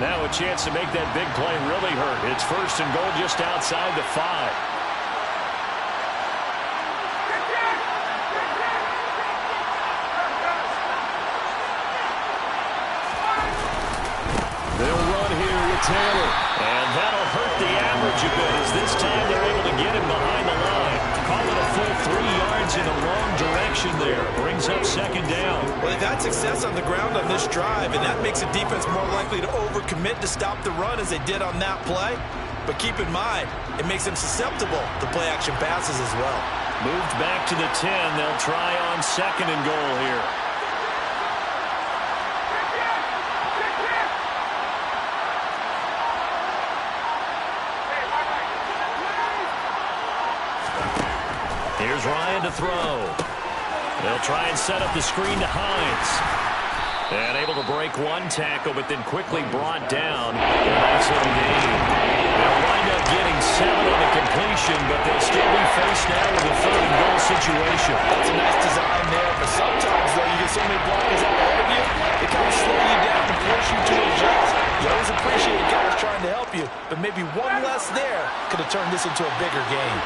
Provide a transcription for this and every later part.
Now a chance to make that big play really hurt. It's first and goal just outside the 5. They'll run here with Taylor. And that'll hurt the average a bit as this time they're able to get him behind the line. Call it a full 3 yards in the wrong direction there. Brings up second down. Well, they've had success on the ground on this drive, and that makes the defense more likely to overcommit to stop the run as they did on that play. But keep in mind, it makes them susceptible to play-action passes as well. Moved back to the 10. They'll try on second and goal here. Here's Ryan to throw. They'll try and set up the screen to Hines. And able to break one tackle, but then quickly brought down. A nice little gain. They'll wind up getting 7 on the completion, but they'll still be faced now with a third and goal situation. That's a nice design there, but sometimes, though, you get so many blockers out ahead of you, they kind of slow you down and force you to adjust. You always appreciate guys trying to help you, but maybe one less there could have turned this into a bigger game.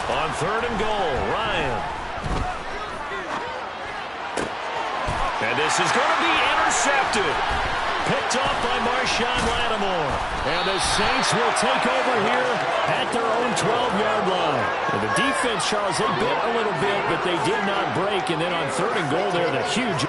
On third and goal, Ryan. And this is going to be intercepted. Picked off by Marshawn Lattimore. And the Saints will take over here at their own 12-yard line. And the defense, Charles, they bit a little bit, but they did not break. And then on third and goal there, the huge...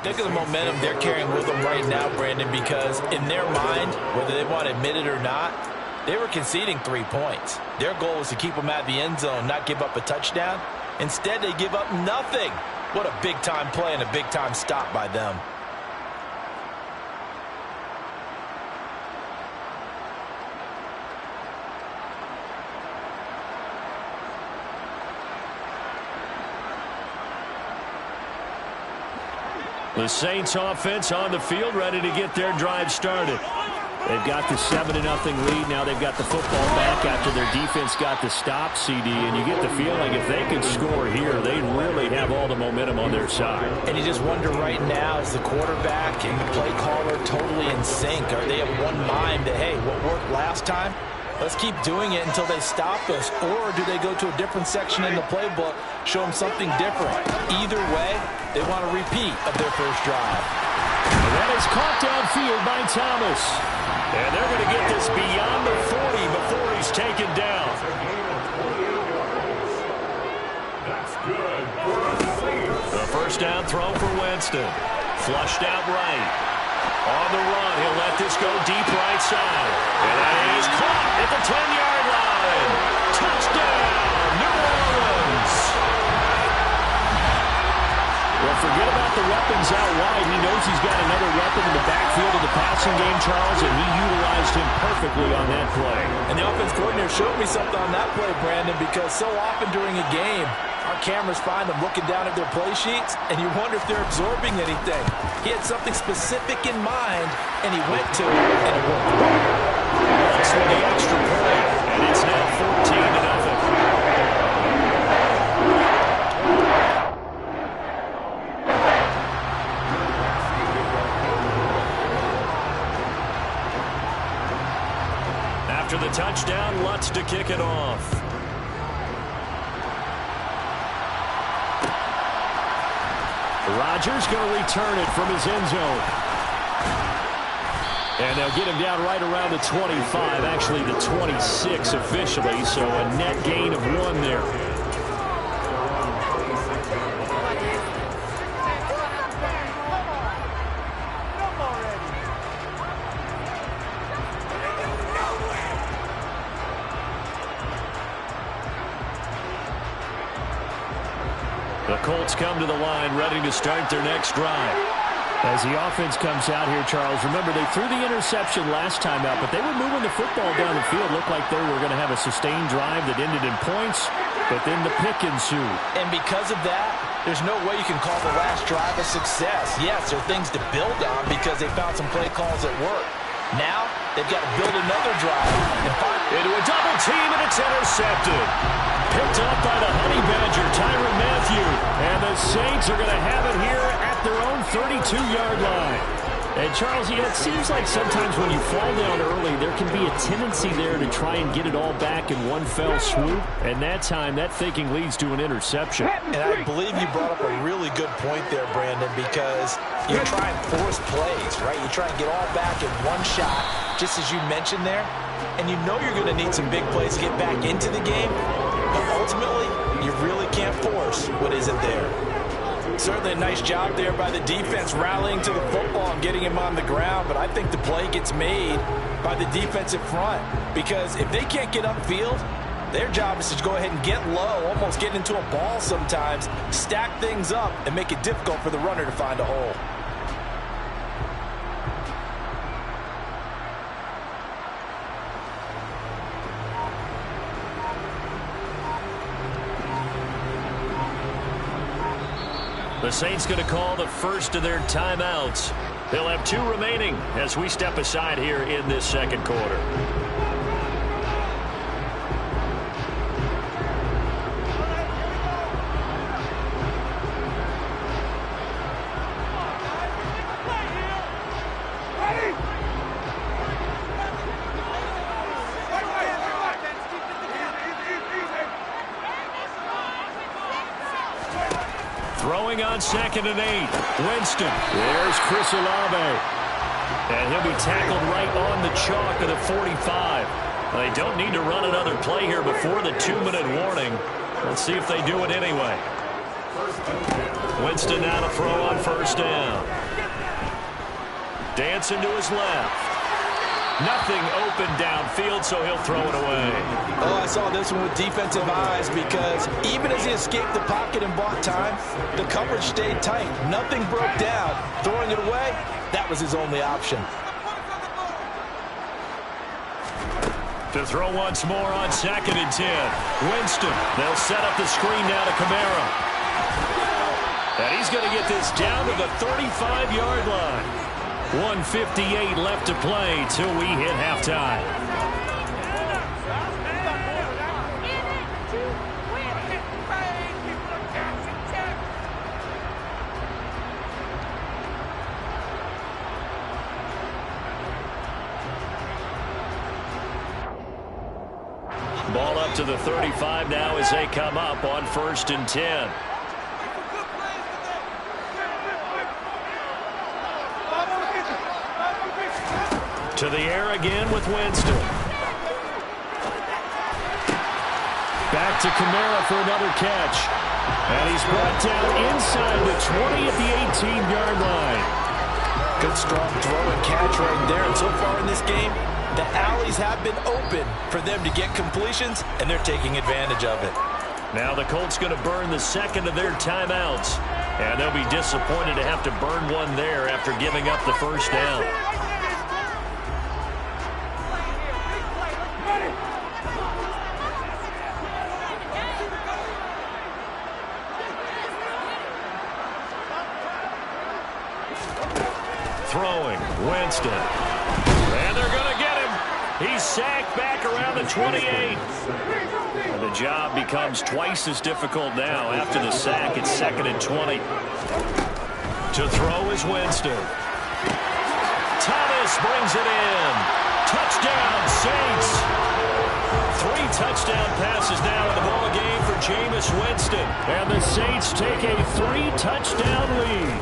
Think of the momentum they're carrying with them right now, Brandon, because in their mind, whether they want to admit it or not, they were conceding 3 points. Their goal was to keep them at the end zone, not give up a touchdown. Instead, they give up nothing. What a big-time play and a big-time stop by them. The Saints offense on the field, ready to get their drive started. They've got the 7-0 lead. Now they've got the football back after their defense got the stop, CD. And you get the feeling if they can score here, they really have all the momentum on their side. And you just wonder right now, is the quarterback and the play caller totally in sync? Are they of one mind that, hey, what worked last time? Let's keep doing it until they stop us. Or do they go to a different section in the playbook, show them something different? Either way, they want a repeat of their first drive. And that is caught downfield by Thomas. And they're going to get this beyond the 40 before he's taken down. That's good. The first down throw for Winston. Flushed out right. On the run, he'll let this go deep right side. And he's caught at the 10-yard line. Touchdown, New Orleans. Well, forget about the weapons out wide. He knows he's got another weapon in the backfield of the passing game, Charles, and he utilized him perfectly on that play. And the offense coordinator showed me something on that play, Brandon, because so often during a game, Our cameras find them looking down at their play sheets, and you wonder if they're absorbing anything. He had something specific in mind, and he went to it, and it worked. That's for the extra point, and it's now 14-0. After the touchdown, Lutz to kick it off. Rodgers going to return it from his end zone. And they'll get him down right around the 25, actually the 26 officially, so a net gain of 1 there. The Colts come to the line, ready to start their next drive. As the offense comes out here, Charles, remember they threw the interception last time out, but they were moving the football down the field. Looked like they were going to have a sustained drive that ended in points, but then the pick ensued. And because of that, there's no way you can call the last drive a success. Yes, there are things to build on because they found some play calls that work. Now, they've got to build another drive and find into a double team, and it's intercepted. Picked up by the Honey Badger, Tyrann Mathieu. And the Saints are going to have it here at their own 32-yard line. And, Charles, it seems like sometimes when you fall down early, there can be a tendency there to try and get it all back in one fell swoop. And that time, that thinking leads to an interception. And I believe you brought up a really good point there, Brandon, because you try and force plays, right? You try and get all back in one shot, just as you mentioned there. And you know you're going to need some big plays to get back into the game. But ultimately, you really can't force what isn't there. Certainly a nice job there by the defense rallying to the football and getting him on the ground. But I think the play gets made by the defensive front. Because if they can't get upfield, their job is to go ahead and get low, almost get into a ball sometimes, stack things up, and make it difficult for the runner to find a hole. The Saints going to call the first of their timeouts. They'll have 2 remaining as we step aside here in this second quarter. Throwing on 2nd and 8. Winston. There's Chris Olave. And he'll be tackled right on the chalk of the 45. They don't need to run another play here before the 2-minute warning. Let's see if they do it anyway. Winston now to throw on 1st down. Dancing to his left. Nothing open downfield, so he'll throw it away. Oh, I saw this one with defensive eyes because even as he escaped the pocket and bought time, the coverage stayed tight. Nothing broke down. Throwing it away, that was his only option. To throw once more on 2nd and 10. Winston. They'll set up the screen now to Kamara. And he's going to get this down to the 35-yard line. 1:58 left to play till we hit halftime. Ball up to the 35 now as they come up on 1st and 10. To the air again with Winston. Back to Kamara for another catch. And he's brought down inside the 20 at the 18-yard line. Good strong throw and catch right there. And so far in this game, the alleys have been open for them to get completions, and they're taking advantage of it. Now the Colts going to burn the 2nd of their timeouts. And they'll be disappointed to have to burn one there after giving up the 1st down. throwing. Winston. And they're going to get him. He's sacked back around the 28. And the job becomes twice as difficult now. After the sack, it's 2nd and 20. To throw is Winston. Thomas brings it in. Touchdown, Saints. 3 touchdown passes now in the ball game for Jameis Winston. And the Saints take a 3-touchdown lead.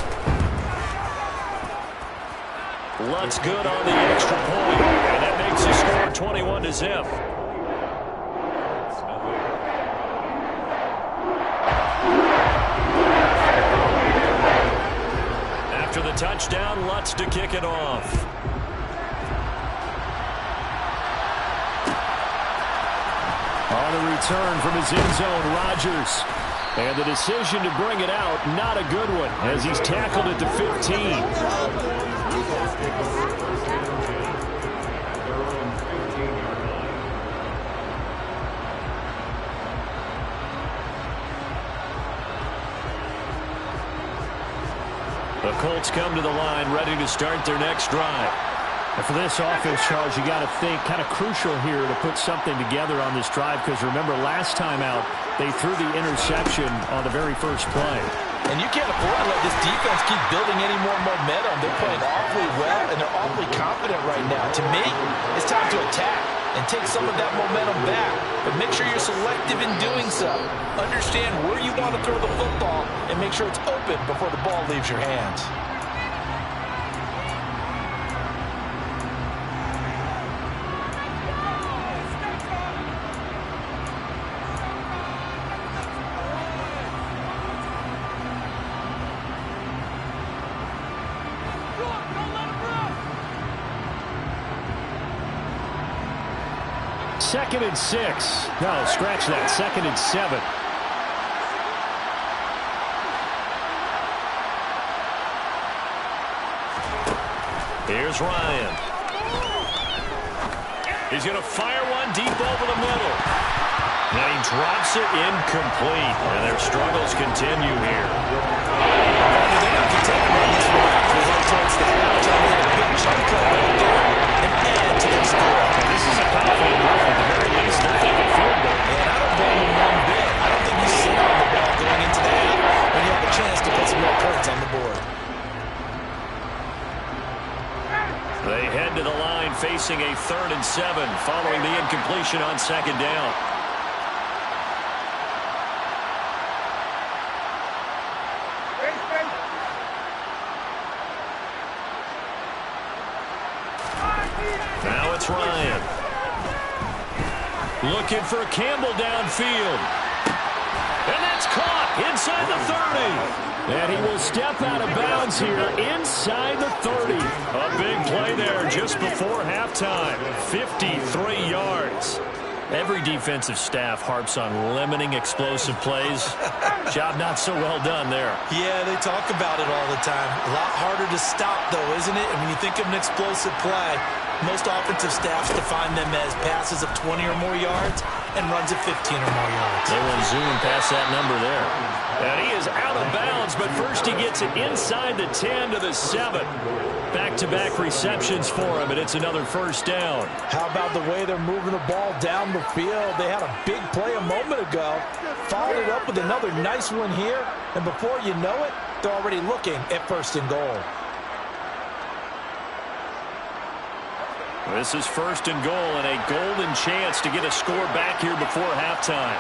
Lutz good on the extra point. And that makes the score 21-0. After the touchdown, Lutz to kick it off. On the return from his end zone, Rodgers. And the decision to bring it out, not a good one, as he's tackled at the 15. The Colts come to the line, ready to start their next drive. And for this offense, Charles, you got to think kind of crucial here to put something together on this drive, because remember last time out they threw the interception on the very first play. And you can't afford to let this defense keep building any more momentum. They're playing awfully well, and they're awfully confident right now. To me, it's time to attack and take some of that momentum back. But make sure you're selective in doing so. Understand where you want to throw the football and make sure it's open before the ball leaves your hands. Second and 6. No, scratch that. 2nd and 7. Here's Ryan. He's going to fire one deep over the middle. And he drops it incomplete. And their struggles continue here. They're not content on this one after we head towards the half. Trying to get a big chunk play right there and add to their score. This is a confident move. At the very least, they're thinking field goal. And I don't blame him one bit. I don't think you sit on the ball going into the half when you have a chance to put some more points on the board. They head to the line facing a 3rd and 7 following the incompletion on 2nd down. Now it's Ryan. Looking for Campbell downfield. And that's caught inside the 30. And he will step out of bounds here inside the 30. A big play there just before halftime. 53 yards. Every defensive staff harps on limiting explosive plays. Job not so well done there. Yeah, they talk about it all the time. A lot harder to stop, though, isn't it? And when you think of an explosive play, most offensive staffs define them as passes of 20 or more yards and runs of 15 or more yards. They will zoom past that number there. And he is out of bounds, but first he gets it inside the 10 to the 7. Back-to-back receptions for him, and it's another 1st down. How about the way they're moving the ball down the field? They had a big play a moment ago, followed it up with another nice one here, and before you know it, they're already looking at 1st and goal. This is 1st and goal and a golden chance to get a score back here before halftime.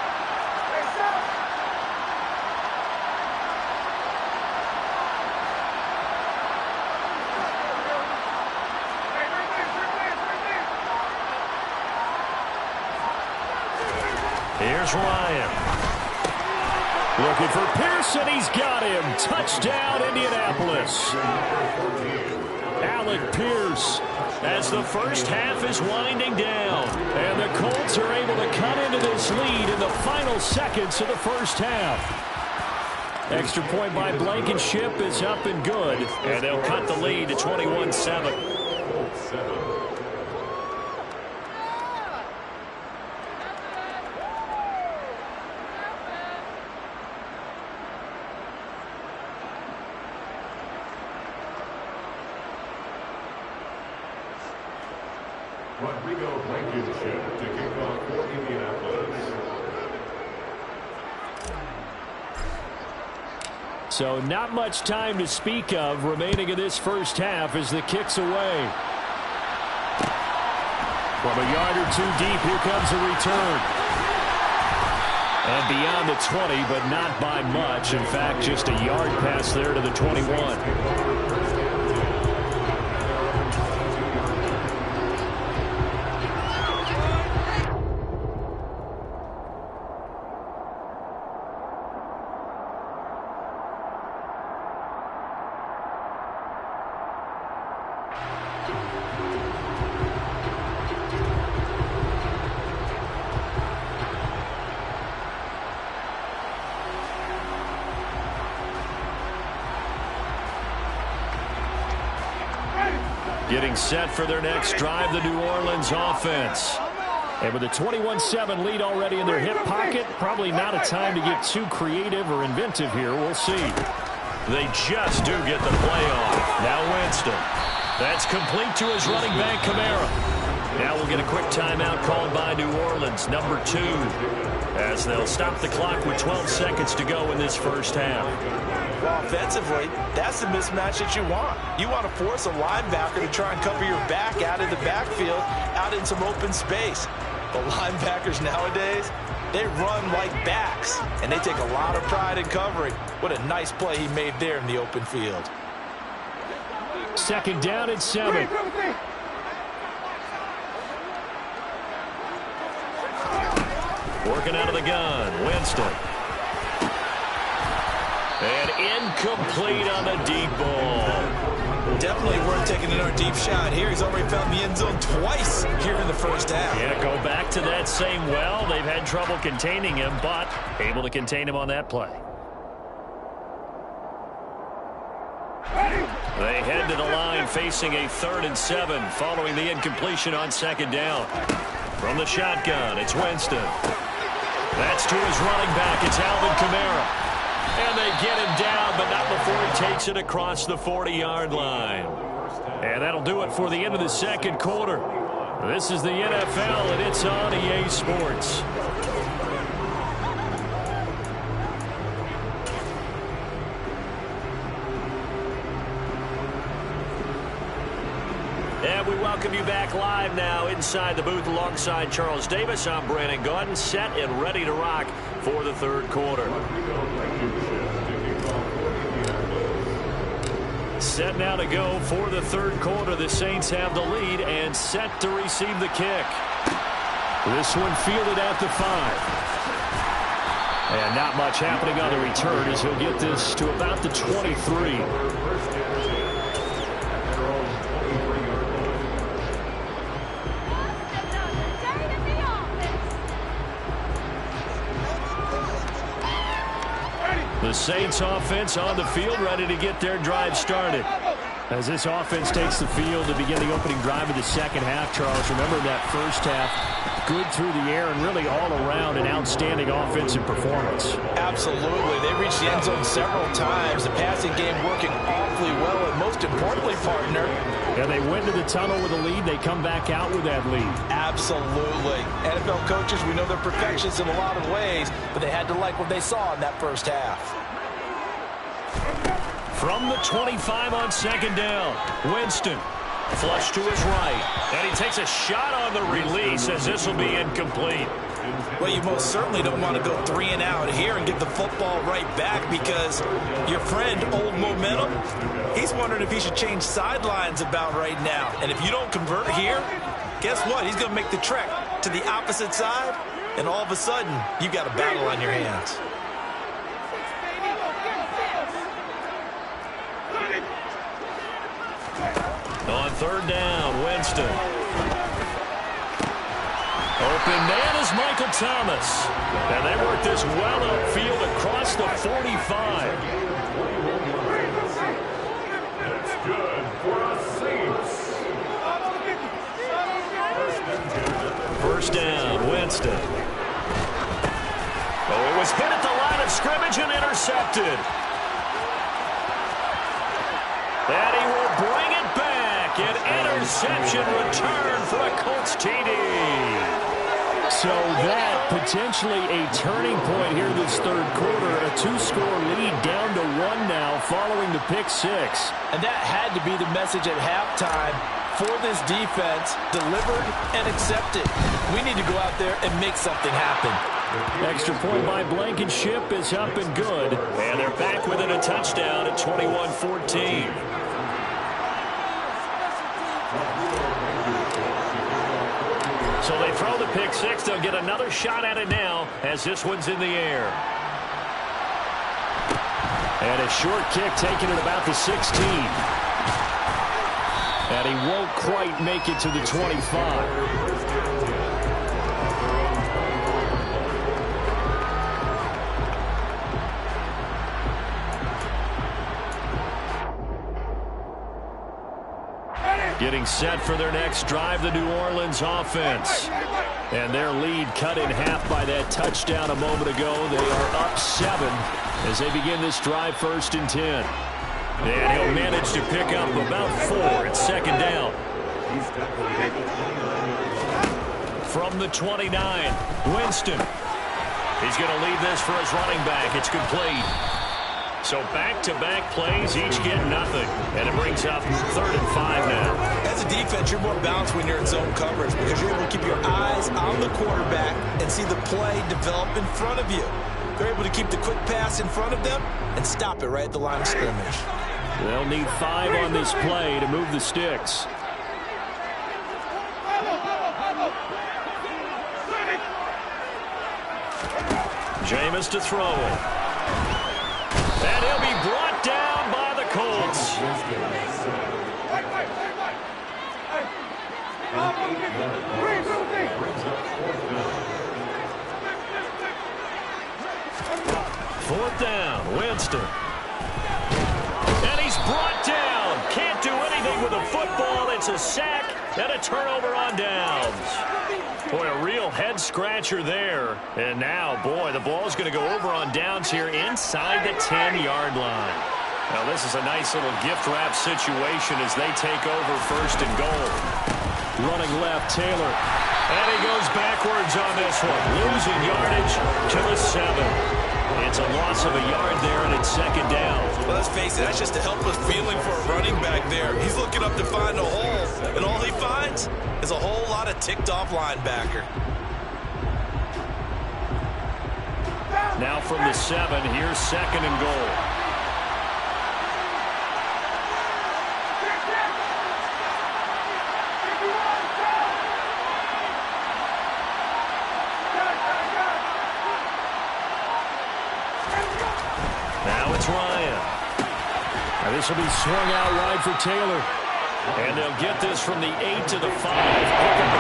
Here's Ryan. Looking for Pearson. He's got him. Touchdown, Indianapolis. Alec Pierce as the first half is winding down. And the Colts are able to cut into this lead in the final seconds of the first half. Extra point by Blankenship is up and good. And they'll cut the lead to 21-7. So not much time to speak of remaining in this first half as the kick's away. From a yard or two deep, here comes a return. And beyond the 20, but not by much. In fact, just a yard pass there to the 21. Getting set for their next drive, the New Orleans offense. And with a 21-7 lead already in their hip pocket, probably not a time to get too creative or inventive here. We'll see. They just do get the play off. Now Winston. That's complete to his running back, Kamara. Now we'll get a quick timeout called by New Orleans, number 2, as they'll stop the clock with 12 seconds to go in this first half. Well, offensively, that's the mismatch that you want. You want to force a linebacker to try and cover your back out in the backfield, out in some open space. The linebackers nowadays, they run like backs, and they take a lot of pride in covering. What a nice play he made there in the open field. Second down and 7. Working out of the gun, Winston. And incomplete on the deep ball. Definitely worth taking another deep shot here. He's already found the end zone twice here in the first half. Yeah, go back to that same well. They've had trouble containing him, but able to contain him on that play. They head to the line facing a 3rd and 7 following the incompletion on second down. From the shotgun, it's Winston. That's to his running back. It's Alvin Kamara. And they get him down, but not before he takes it across the 40-yard line. And that'll do it for the end of the second quarter. This is the NFL, and it's on EA Sports. And we welcome you back live now inside the booth alongside Charles Davis. I'm Brandon Gaudin, set and ready to rock for the third quarter. Set now to go for the third quarter. The Saints have the lead and set to receive the kick. This one fielded at the 5. And not much happening on the return as he'll get this to about the 23. The Saints offense on the field, ready to get their drive started. As this offense takes the field to begin the opening drive of the second half, Charles, remember that first half, good through the air and really all around an outstanding offensive performance. Absolutely. They reached the end zone several times. The passing game working awfully well, and most importantly, partner. Yeah, they went to the tunnel with a lead. They come back out with that lead. Absolutely. NFL coaches, we know they're perfectionists in a lot of ways, but they had to like what they saw in that first half. From the 25 on second down, Winston. Flush to his right. And he takes a shot on the release as this will be incomplete. Well, you most certainly don't want to go 3 and out here and get the football right back because your friend, Old Momentum, he's wondering if he should change sidelines about right now. And if you don't convert here, guess what? He's going to make the trek to the opposite side, and all of a sudden, you've got a battle on your hands. On third down, Winston. Open man is Michael Thomas. And they work this well upfield across the 45. It's good for us Saints. First down, Winston. Oh, it was hit at the line of scrimmage and intercepted. And he will bring it back and enters interception return for a Colts TD. So that potentially a turning point here this third quarter. A 2-score lead down to 1 now following the pick 6. And that had to be the message at halftime for this defense. Delivered and accepted. We need to go out there and make something happen. Extra point by Blankenship is up and good. And they're back within a touchdown at 21-14. So they throw the pick 6. They'll get another shot at it now as this one's in the air. And a short kick taken at about the 16. And he won't quite make it to the 25. Getting set for their next drive, the New Orleans offense. And their lead cut in half by that touchdown a moment ago. They are up 7 as they begin this drive, 1st and 10. And he'll manage to pick up about 4 at 2nd down. From the 29, Winston. He's going to leave this for his running back. It's complete. So back-to-back plays, each get nothing. And it brings up 3rd and 5 now. As a defense, you're more balanced when you're in zone coverage because you're able to keep your eyes on the quarterback and see the play develop in front of you. They're able to keep the quick pass in front of them and stop it right at the line of scrimmage. They'll need 5 on this play to move the sticks. Jameis to throw. And he'll be brought down by the Colts. Fourth down, Winston. And he's brought down. Can't do anything with a football. It's a sack and a turnover on downs. Boy, a real head-scratcher there. And now, boy, the ball's going to go over on downs here inside the 10-yard line. Now, this is a nice little gift-wrap situation as they take over 1st and goal. Running left, Taylor. And he goes backwards on this one, losing yardage to the 7. It's a loss of a yard there, and it's 2nd down. Well, let's face it, that's just a helpless feeling for a running back there. He's looking up to find a hole, and all he finds is a whole lot of ticked-off linebacker. Now from the 7, here's 2nd and goal. Now it's Ryan. Now this will be swung out wide for Taylor. And they'll get this from the 8 to the 5. Pick up the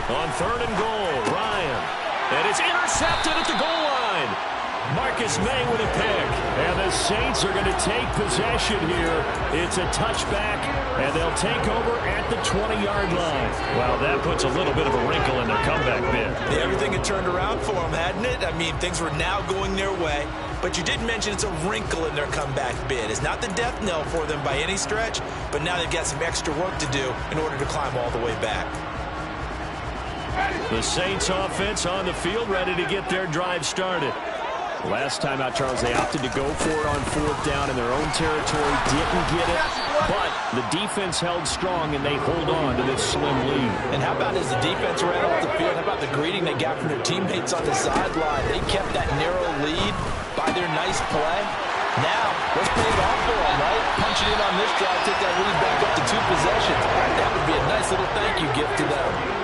3. On 3rd and goal, Ryan. And it's intercepted at the goal line. Marcus May with a pick. And the Saints are going to take possession here. It's a touchback, and they'll take over at the 20-yard line. Well, that puts a little bit of a wrinkle in their comeback bid. Yeah, everything had turned around for them, hadn't it? I mean, things were now going their way. But you did mention it's a wrinkle in their comeback bid. It's not the death knell for them by any stretch, but now they've got some extra work to do in order to climb all the way back. The Saints offense on the field, ready to get their drive started. Last time out, Charles, they opted to go for it on 4th down in their own territory. Didn't get it, but the defense held strong, and they hold on to this slim lead. And how about as the defense ran off the field, how about the greeting they got from their teammates on the sideline? They kept that narrow lead by their nice play. Now, let's pay it off for them, right? Punch it in on this drive, take that lead back up to 2 possessions. That would be a nice little thank you gift to them.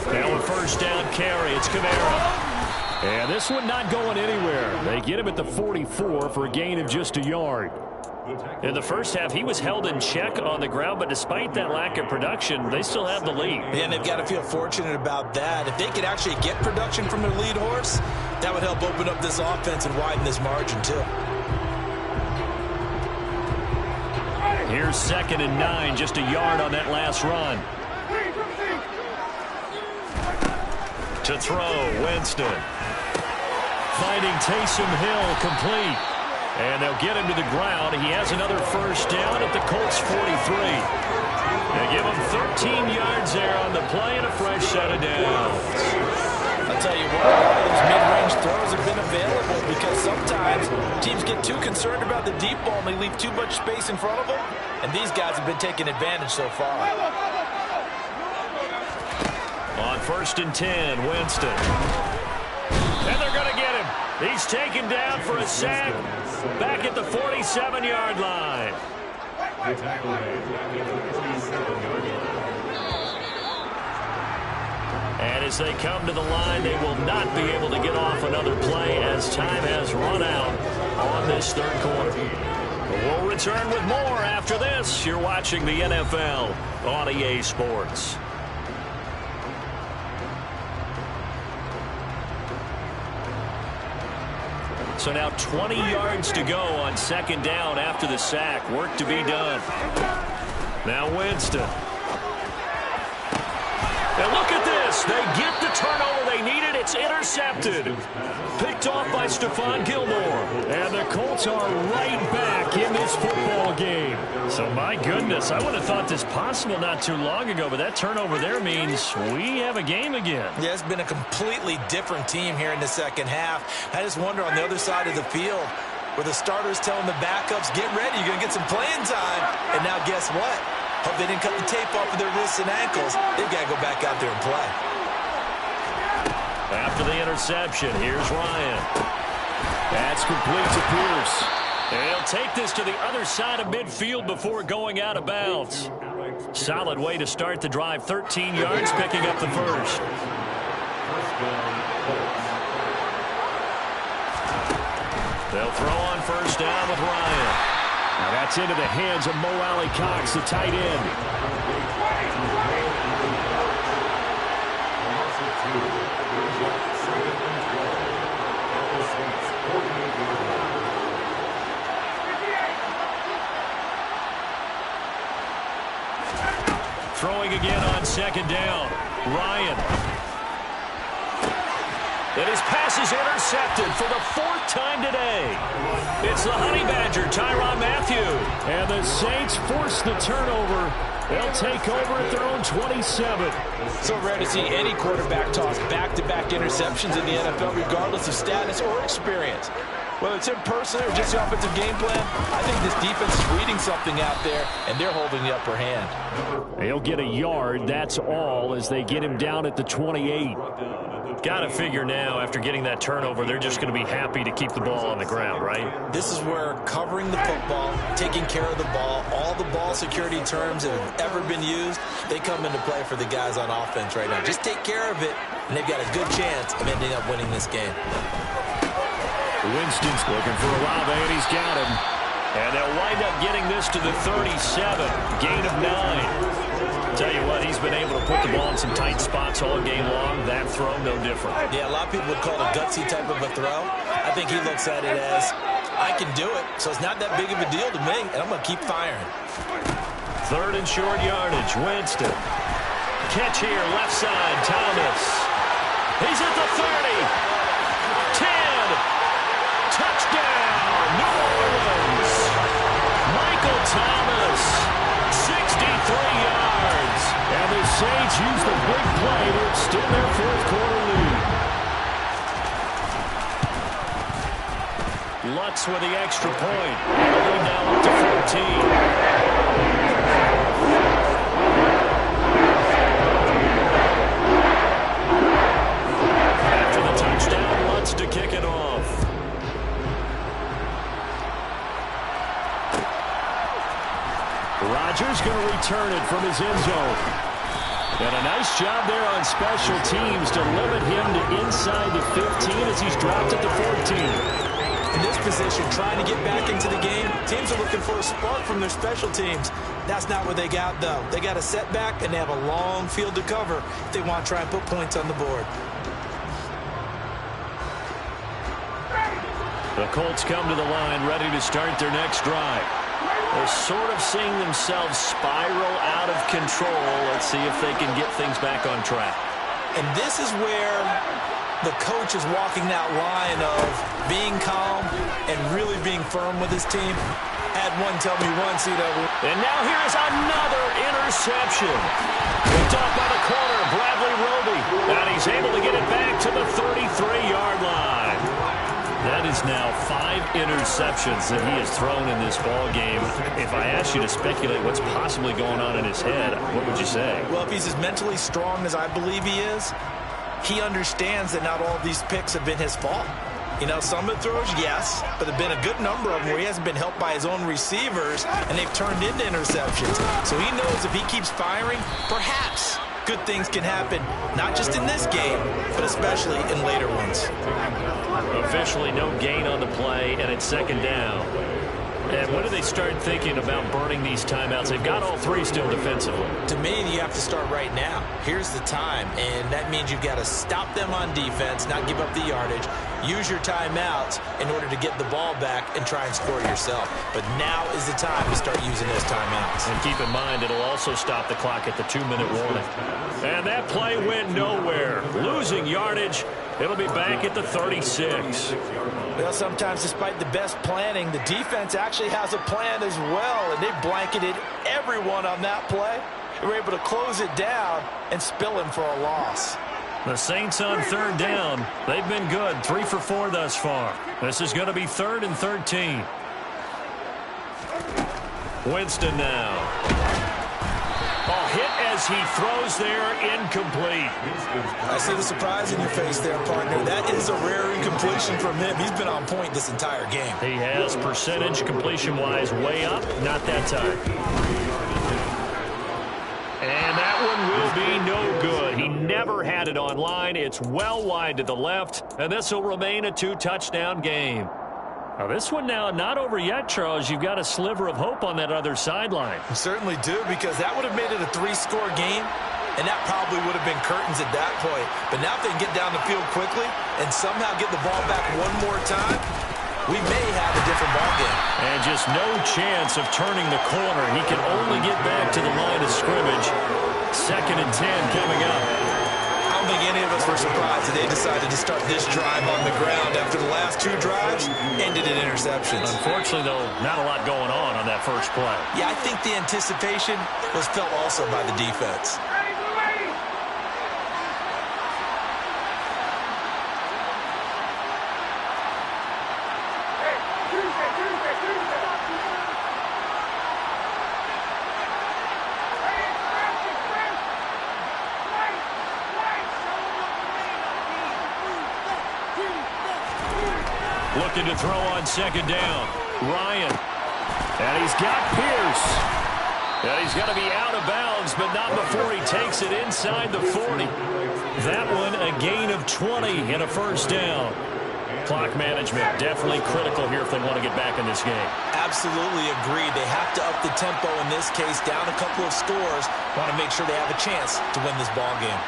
Now a 1st down carry. It's Kamara. And this one not going anywhere. They get him at the 44 for a gain of just a yard. In the first half, he was held in check on the ground, but despite that lack of production, they still have the lead. And they've got to feel fortunate about that. If they could actually get production from their lead horse, that would help open up this offense and widen this margin, too. Here's 2nd and 9, just a yard on that last run. To throw, Winston. Finding Taysom Hill complete. And they'll get him to the ground. He has another first down at the Colts 43. They give him 13 yards there on the play and a fresh set of downs. I'll tell you what, a lot of those mid-range throws have been available because sometimes teams get too concerned about the deep ball and they leave too much space in front of them. And these guys have been taking advantage so far. On 1st and 10, Winston. And they're going to get him. He's taken down for a sack back at the 47-yard line. And as they come to the line, they will not be able to get off another play as time has run out on this 3rd quarter. We'll return with more after this. You're watching the NFL on EA Sports. So now 20 yards to go on 2nd down after the sack. Work to be done. Now Winston. And look at this. They get the turnover they needed. It's intercepted. Picked off by Stephon Gilmore. And the Colts are right back in this football game. So my goodness, I would have thought this possible not too long ago, but that turnover there means we have a game again. Yeah, it's been a completely different team here in the 2nd half. I just wonder on the other side of the field where the starters telling the backups, get ready, you're going to get some playing time. And now guess what? Hope they didn't cut the tape off of their wrists and ankles. They've got to go back out there and play. After the interception, here's Ryan. That's complete to Pierce. And he'll take this to the other side of midfield before going out of bounds. Solid way to start the drive. 13 yards, picking up the first. They'll throw on 1st down with Ryan. Now that's into the hands of Mo Alley-Cox, the tight end. Throwing again on 2nd down. Ryan. And his pass is intercepted for the 4th time today. It's the Honey Badger, Tyrann Mathieu. And the Saints force the turnover. They'll take over at their own 27. So rare to see any quarterback toss back-to-back interceptions in the NFL, regardless of status or experience. Whether it's in person or just the offensive game plan, I think this defense is reading something out there, and they're holding the upper hand. He'll get a yard, that's all, as they get him down at the 28. Got to figure now, after getting that turnover, they're just going to be happy to keep the ball on the ground, right? This is where covering the football, taking care of the ball, all the ball security terms that have ever been used, they come into play for the guys on offense right now. Just take care of it, and they've got a good chance of ending up winning this game. Winston's looking for Olave, and he's got him. And they'll wind up getting this to the 37, gain of 9. Tell you what, he's been able to put the ball in some tight spots all game long. That throw, no different. Yeah, a lot of people would call it a gutsy type of a throw. I think he looks at it as, I can do it, so it's not that big of a deal to me, and I'm going to keep firing. 3rd and short yardage, Winston. Catch here, left side, Thomas. He's at the 30. 10. Touchdown, New Orleans. Michael Thomas, 63 yards. And the Saints use the big play to extend their 4th quarter lead. Lutz with the extra point. The lead now up to 14. After the touchdown, Lutz to kick it off. Rodgers going to return it from his end zone. And a nice job there on special teams to limit him to inside the 15 as he's dropped at the 14. In this position, trying to get back into the game, teams are looking for a spark from their special teams. That's not what they got, though. They got a setback, and they have a long field to cover if they want to try and put points on the board. The Colts come to the line, ready to start their next drive. They're sort of seeing themselves spiral out of control. Let's see if they can get things back on track. And this is where the coach is walking that line of being calm and really being firm with his team. Had one tell me one, CW. And now here's another interception. Picked off by the corner, Bradley Roby. And he's able to get it back to the 33-yard line. That is now 5 interceptions that he has thrown in this ball game. If I asked you to speculate what's possibly going on in his head, what would you say? Well, if he's as mentally strong as I believe he is, he understands that not all of these picks have been his fault. You know, some of the throws, yes, but there have been a good number of them where he hasn't been helped by his own receivers, and they've turned into interceptions. So he knows if he keeps firing, perhaps good things can happen, not just in this game, but especially in later ones. Officially no gain on the play, and it's second down. And when do they start thinking about burning these timeouts? They've got all 3 still defensively. To me, you have to start right now. Here's the time, and that means you've got to stop them on defense, not give up the yardage, use your timeouts in order to get the ball back and try and score yourself. But now is the time to start using those timeouts. And keep in mind, it'll also stop the clock at the 2-minute warning. And that play went nowhere. Losing yardage. It'll be back at the 36. Well, sometimes despite the best planning, the defense actually has a plan as well, and they blanketed everyone on that play. They were able to close it down and spill him for a loss. The Saints on third down. They've been good, 3 for 4 thus far. This is going to be 3rd and 13. Winston now. Ball hit as he throws there, incomplete. I see the surprise in your face there, partner. That is a rare incompletion from him. He's been on point this entire game. He has percentage completion-wise way up, not that time. And that one will be no good. He never had it on line. It's well wide to the left, and this will remain a 2-touchdown game. Now, this one now not over yet, Charles. You've got a sliver of hope on that other sideline. You certainly do, because that would have made it a 3-score game, and that probably would have been curtains at that point. But now if they can get down the field quickly and somehow get the ball back one more time, we may have a different ball game. And just no chance of turning the corner. He can only get back to the line of scrimmage. 2nd and 10 coming up. I don't think any of us were surprised that they decided to start this drive on the ground after the last 2 drives ended in interceptions. Unfortunately, though, not a lot going on that first play. Yeah, I think the anticipation was felt also by the defense. Looking to throw on 2nd down. Ryan. And he's got Pierce. And he's got to be out of bounds, but not before he takes it inside the 40. That one a gain of 20 and a first down. Clock management definitely critical here if they want to get back in this game. Absolutely agreed. They have to up the tempo in this case, down a couple of scores. Want to make sure they have a chance to win this ball game.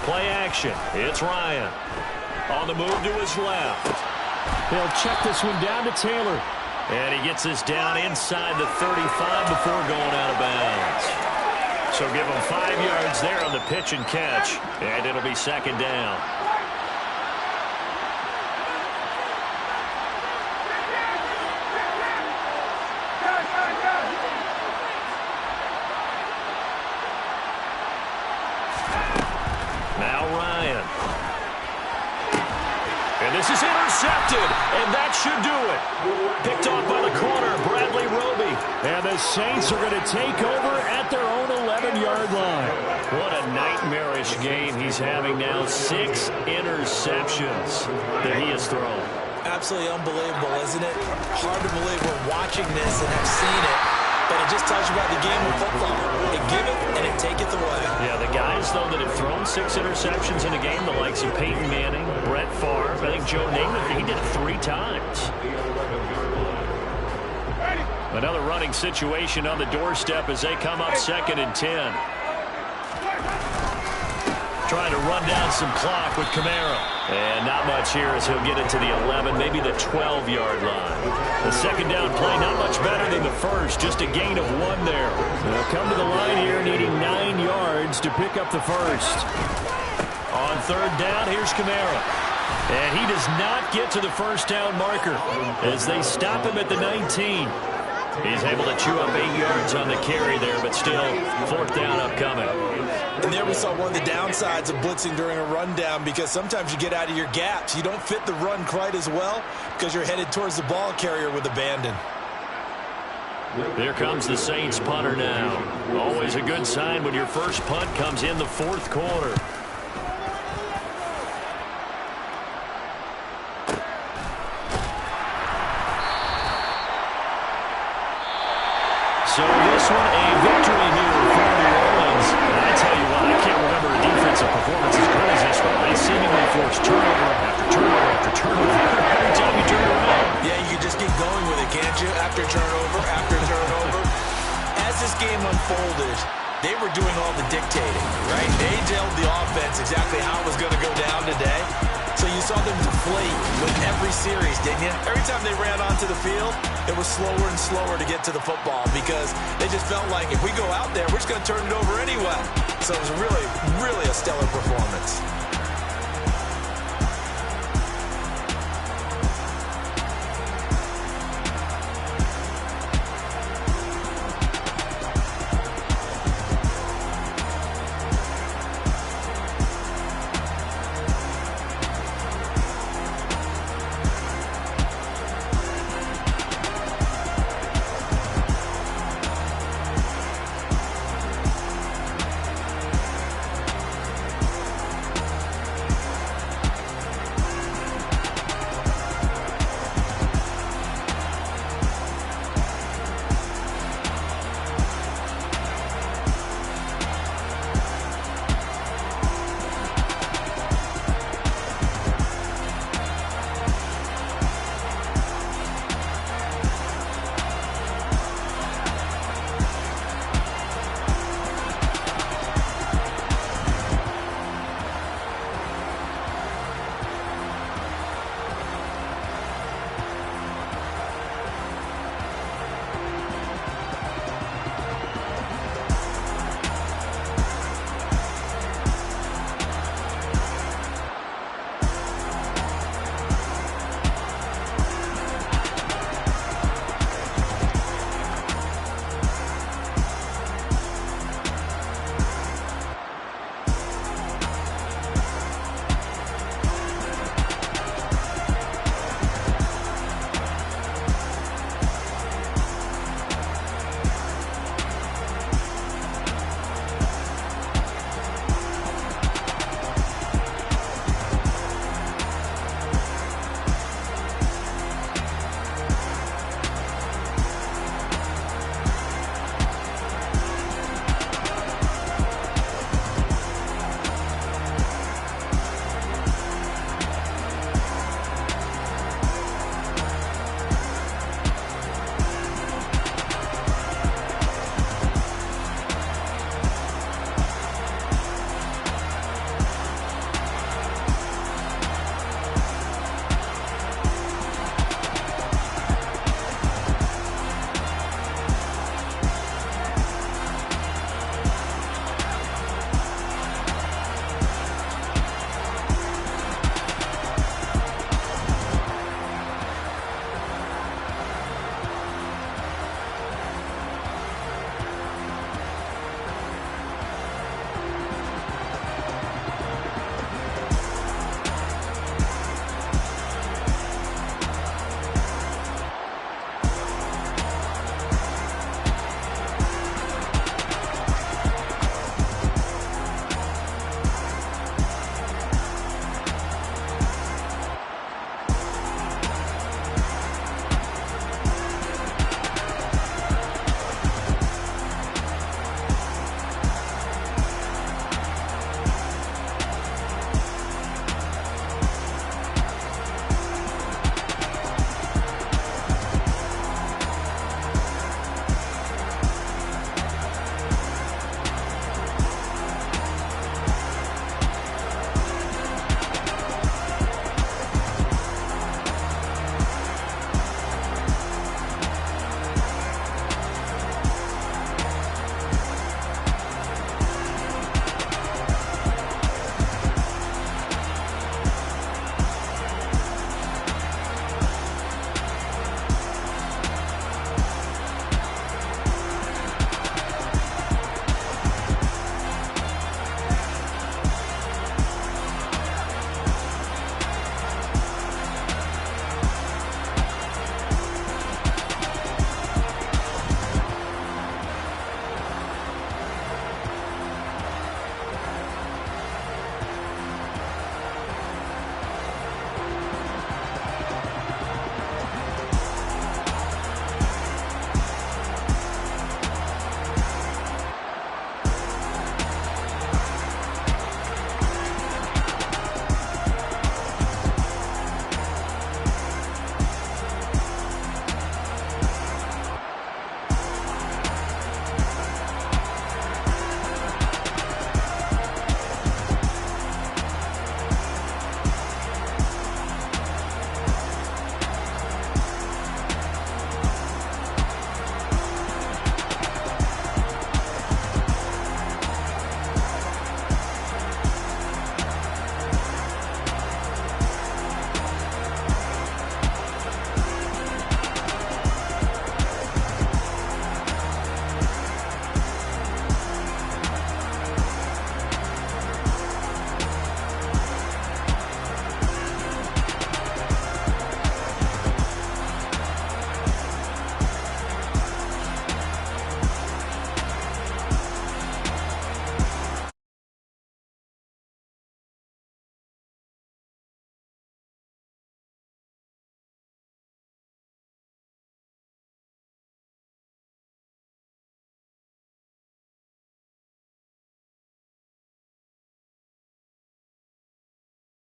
Play action. It's Ryan. On the move to his left. He'll check this one down to Taylor. And he gets this down inside the 35 before going out of bounds. So give him 5 yards there on the pitch and catch. And it'll be 2nd down. Now Ryan. And this is intercepted, and that should do it. Picked off by the corner, Bradley Roby. And the Saints are going to take over at their own 11-yard line. What a nightmarish game he's having now. 6 interceptions that he has thrown. Absolutely unbelievable, isn't it? Hard to believe we're watching this and have seen it. But it just tells you about the game of football. It give it and it taketh away. Yeah, the guys, though, that have thrown 6 interceptions in a game, the likes of Peyton Manning, Brett Favre, I think Joe Namath, he did it 3 times. Another running situation on the doorstep as they come up 2nd and 10. trying to run down some clock with Kamara. And not much here as he'll get it to the 11, maybe the 12-yard line. The second down play, not much better than the first, just a gain of 1 there. They'll come to the line here needing 9 yards to pick up the first. On third down, here's Kamara. And he does not get to the first down marker as they stop him at the 19. He's able to chew up 8 yards on the carry there, but still fourth down upcoming. And there we saw one of the downsides of blitzing during a rundown, because sometimes you get out of your gaps. You don't fit the run quite as well because you're headed towards the ball carrier with abandon. Here comes the Saints punter now. Always a good sign when your first punt comes in the fourth quarter. So this one, a victory here for New Orleans. And I tell you what, I can't remember a defensive performance as good as this one. They seemingly force turnover after turnover after turnover. Every time you turn around. Yeah, you can just keep going with it, can't you? After turnover, after turnover. As this game unfolded, they were doing all the dictating, right? They told the offense exactly how it was going to go down today. So you saw them deflate with every series, didn't you? Every time they ran onto the field, it was slower and slower to get to the football because they just felt like if we go out there, we're just going to turn it over anyway. So it was really, really a stellar performance.